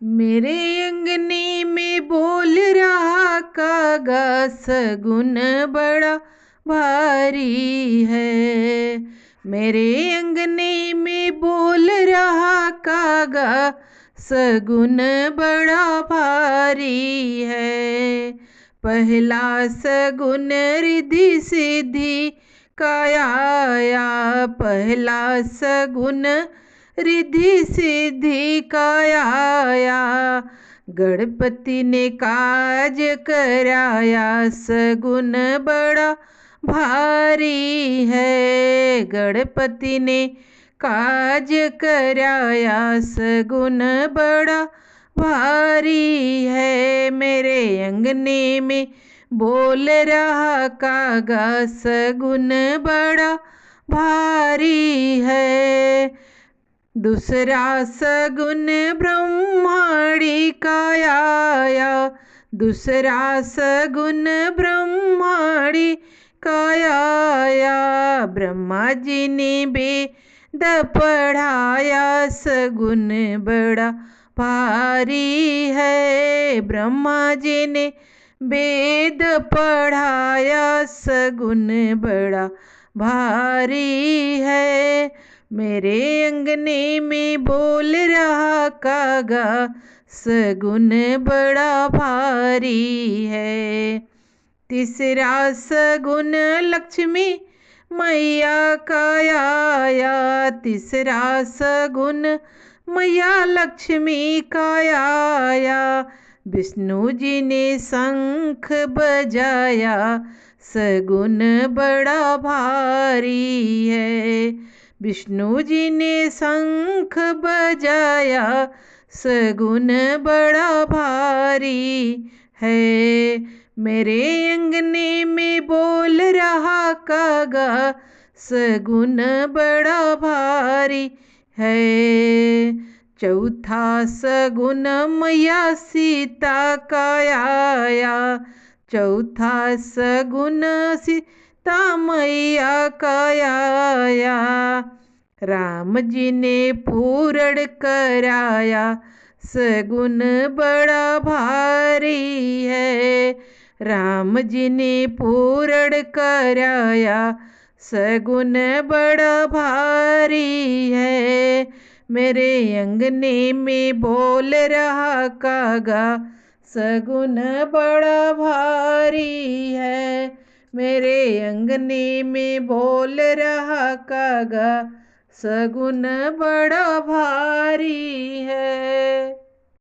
मेरे अंगने में बोल रहा कागा, सगुन बड़ा भारी है। मेरे अंगने में बोल रहा कागा, सगुन बड़ा भारी है। पहला सगुन रिद्धि सिद्धि का आया, पहला सगुन रिद्धि सिद्धि का आया। गणपति ने काज कराया, सगुन बड़ा भारी है। गणपति ने काज कराया, सगुन बड़ा भारी है। मेरे अंगने में बोल रहा कागा, सगुन बड़ा भारी है। दूसरा सगुन ब्रह्माणी का आया, दूसरा सगुन ब्रह्माणी का आया। ब्रह्मा जी ने वेद पढ़ाया, सगुन बड़ा भारी है। ब्रह्मा जी ने वेद पढ़ाया, सगुन बड़ा भारी है। मेरे अंगने में बोल रहा कागा, सगुन बड़ा भारी है। तीसरा सगुन लक्ष्मी मैया का आया, तीसरा सगुन मैया लक्ष्मी का आया। विष्णु जी ने शंख बजाया, सगुन बड़ा भारी है। विष्णु जी ने शंख बजाया, सगुन बड़ा भारी है। मेरे अंगने में बोल रहा कागा, सगुन बड़ा भारी है। चौथा सगुन मैया सीता का आया, चौथा सगुन सीता मैया का आया। राम जी ने पूरण कराया, सगुन बड़ा भारी है। राम जी ने पूरण कराया, सगुन बड़ा भारी है। मेरे अंगने में बोल रहा कागा, सगुन बड़ा भारी है। मेरे अंगने में बोल रहा कागा, सगुन बड़ा भारी है।